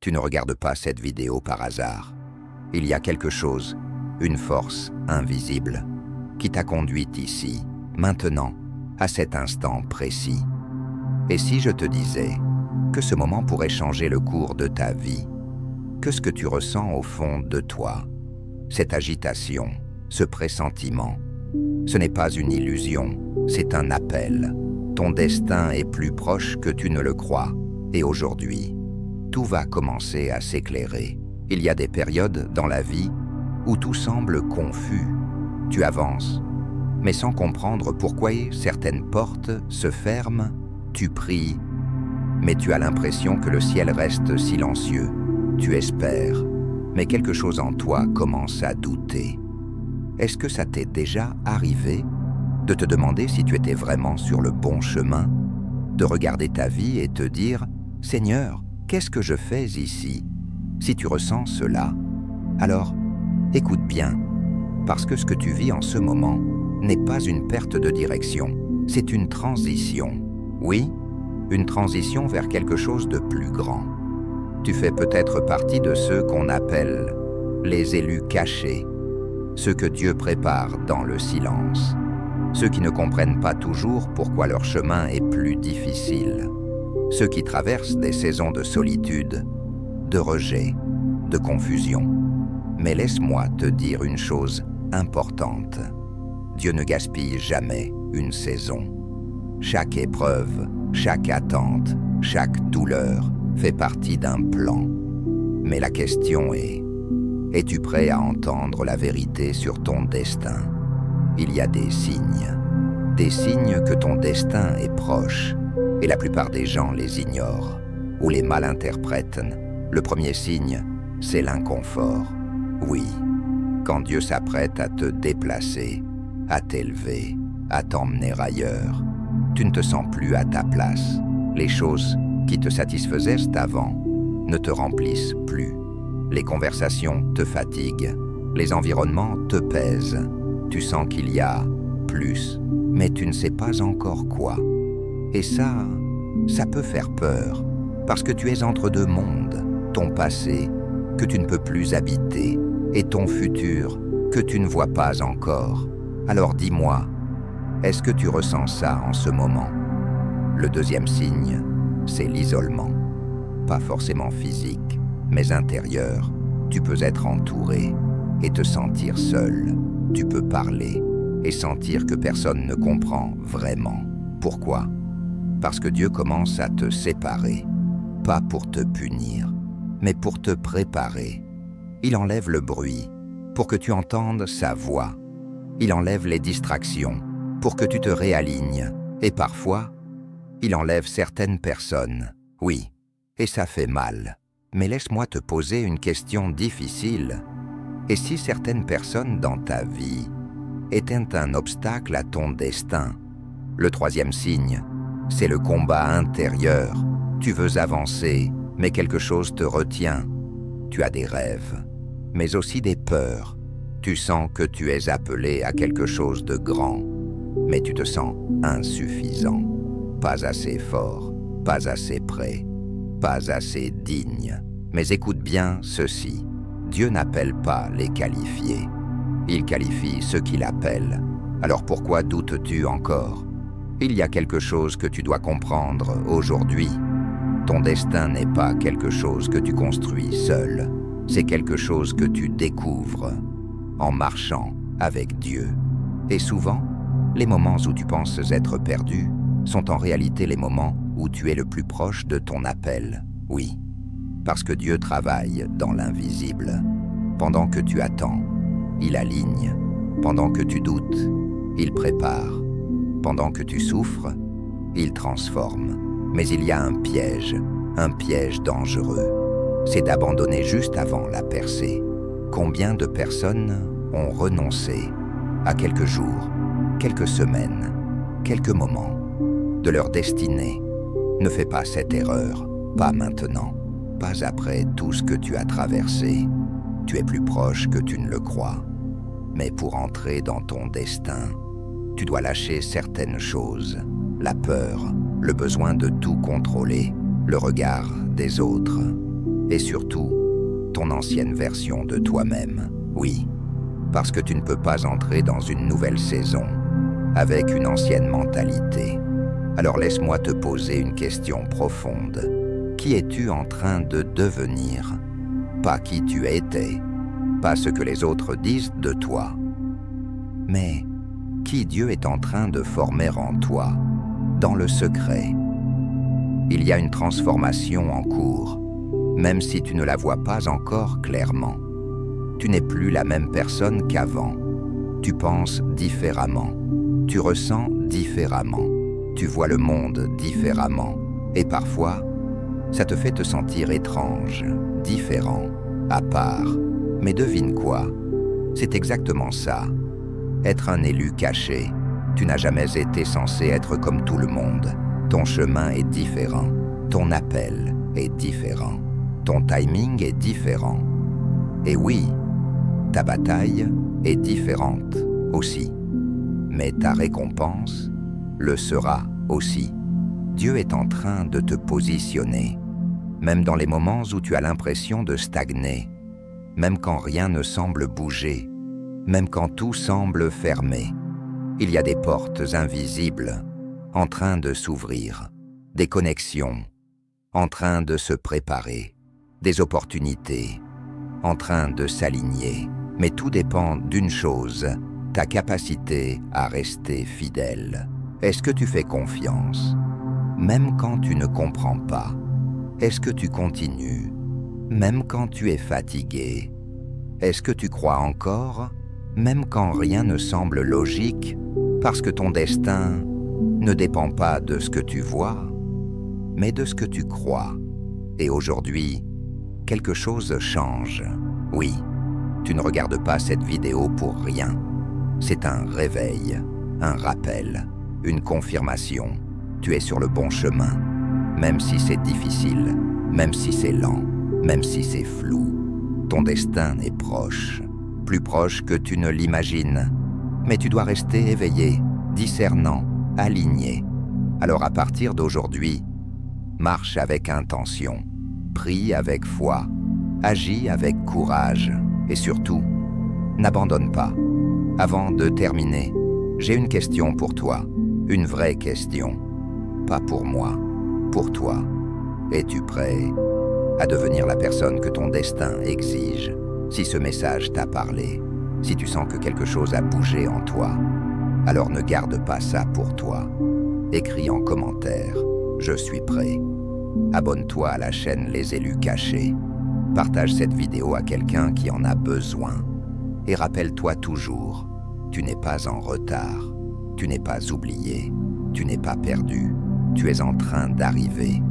Tu ne regardes pas cette vidéo par hasard. Il y a quelque chose, une force invisible, qui t'a conduite ici, maintenant, à cet instant précis. Et si je te disais que ce moment pourrait changer le cours de ta vie, que ce que tu ressens au fond de toi, cette agitation, ce pressentiment, ce n'est pas une illusion, c'est un appel. Ton destin est plus proche que tu ne le crois. Et aujourd'hui, tout va commencer à s'éclairer. Il y a des périodes dans la vie où tout semble confus. Tu avances, mais sans comprendre pourquoi certaines portes se ferment. Tu pries, mais tu as l'impression que le ciel reste silencieux. Tu espères, mais quelque chose en toi commence à douter. Est-ce que ça t'est déjà arrivé de te demander si tu étais vraiment sur le bon chemin, de regarder ta vie et te dire « Seigneur, qu'est-ce que je fais ici ?» Si tu ressens cela, alors écoute bien, parce que ce que tu vis en ce moment n'est pas une perte de direction, c'est une transition. Oui, une transition vers quelque chose de plus grand. Tu fais peut-être partie de ceux qu'on appelle les élus cachés, ceux que Dieu prépare dans le silence, ceux qui ne comprennent pas toujours pourquoi leur chemin est plus difficile, ceux qui traversent des saisons de solitude, de rejet, de confusion. Mais laisse-moi te dire une chose importante. Dieu ne gaspille jamais une saison. Chaque épreuve, chaque attente, chaque douleur fait partie d'un plan. Mais la question est, es-tu prêt à entendre la vérité sur ton destin? Il y a des signes que ton destin est proche, et la plupart des gens les ignorent ou les mal interprètent. Le premier signe, c'est l'inconfort. Oui, quand Dieu s'apprête à te déplacer, à t'élever, à t'emmener ailleurs, tu ne te sens plus à ta place. Les choses qui te satisfaisaient avant ne te remplissent plus. Les conversations te fatiguent, les environnements te pèsent. Tu sens qu'il y a plus, mais tu ne sais pas encore quoi. Et ça peut faire peur, parce que tu es entre deux mondes, ton passé que tu ne peux plus habiter et ton futur que tu ne vois pas encore. Alors dis-moi, est-ce que tu ressens ça en ce moment? Le deuxième signe, c'est l'isolement. Pas forcément physique, mais intérieur. Tu peux être entouré et te sentir seul. Tu peux parler et sentir que personne ne comprend vraiment. Pourquoi? Parce que Dieu commence à te séparer, pas pour te punir, mais pour te préparer. Il enlève le bruit pour que tu entendes sa voix. Il enlève les distractions pour que tu te réalignes. Et parfois, il enlève certaines personnes. Oui, et ça fait mal. Mais laisse-moi te poser une question difficile. Et si certaines personnes dans ta vie étaient un obstacle à ton destin? Le troisième signe, c'est le combat intérieur. Tu veux avancer, mais quelque chose te retient. Tu as des rêves, mais aussi des peurs. Tu sens que tu es appelé à quelque chose de grand, mais tu te sens insuffisant, pas assez fort, pas assez prêt, pas assez digne. Mais écoute bien ceci, Dieu n'appelle pas les qualifiés, il qualifie ceux qu'il appelle. Alors pourquoi doutes-tu encore? Il y a quelque chose que tu dois comprendre aujourd'hui. Ton destin n'est pas quelque chose que tu construis seul, c'est quelque chose que tu découvres en marchant avec Dieu. Et souvent, les moments où tu penses être perdu sont en réalité les moments où tu es le plus proche de ton appel. Oui, parce que Dieu travaille dans l'invisible. Pendant que tu attends, il aligne. Pendant que tu doutes, il prépare. Pendant que tu souffres, il transforme. Mais il y a un piège dangereux. C'est d'abandonner juste avant la percée. Combien de personnes ont renoncé à quelques jours, quelques semaines, quelques moments de leur destinée? Ne fais pas cette erreur, pas maintenant, pas après tout ce que tu as traversé. Tu es plus proche que tu ne le crois. Mais pour entrer dans ton destin, tu dois lâcher certaines choses, la peur, le besoin de tout contrôler, le regard des autres. et surtout, ton ancienne version de toi-même. Oui, parce que tu ne peux pas entrer dans une nouvelle saison avec une ancienne mentalité. Alors laisse-moi te poser une question profonde. Qui es-tu en train de devenir? Pas qui tu étais, pas ce que les autres disent de toi, mais qui Dieu est en train de former en toi, dans le secret. Il y a une transformation en cours, même si tu ne la vois pas encore clairement. Tu n'es plus la même personne qu'avant. Tu penses différemment, tu ressens différemment, tu vois le monde différemment, et parfois, ça te fait te sentir étrange, différent, à part. Mais devine quoi? C'est exactement ça. Être un élu caché. Tu n'as jamais été censé être comme tout le monde. Ton chemin est différent. Ton appel est différent. Ton timing est différent. Et oui, ta bataille est différente aussi. Mais ta récompense le sera aussi. Dieu est en train de te positionner, même dans les moments où tu as l'impression de stagner, même quand rien ne semble bouger, même quand tout semble fermé. Il y a des portes invisibles en train de s'ouvrir, des connexions en train de se préparer, des opportunités en train de s'aligner. Mais tout dépend d'une chose, ta capacité à rester fidèle. Est-ce que tu fais confiance, même quand tu ne comprends pas? Est-ce que tu continues, même quand tu es fatigué? Est-ce que tu crois encore, même quand rien ne semble logique, parce que ton destin ne dépend pas de ce que tu vois, mais de ce que tu crois? Et aujourd'hui, quelque chose change. Oui, tu ne regardes pas cette vidéo pour rien. C'est un réveil, un rappel, une confirmation. Tu es sur le bon chemin, même si c'est difficile, même si c'est lent, même si c'est flou. Ton destin est proche, plus proche que tu ne l'imagines. Mais tu dois rester éveillé, discernant, aligné. Alors à partir d'aujourd'hui, marche avec intention, prie avec foi, agis avec courage et surtout, n'abandonne pas. Avant de terminer, j'ai une question pour toi, une vraie question. Pas pour moi, pour toi. Es-tu prêt à devenir la personne que ton destin exige? Si ce message t'a parlé, si tu sens que quelque chose a bougé en toi, alors ne garde pas ça pour toi. Écris en commentaire « Je suis prêt ». Abonne-toi à la chaîne Les Élus Cachés. Partage cette vidéo à quelqu'un qui en a besoin. Et rappelle-toi toujours, tu n'es pas en retard, tu n'es pas oublié, tu n'es pas perdu, tu es en train d'arriver.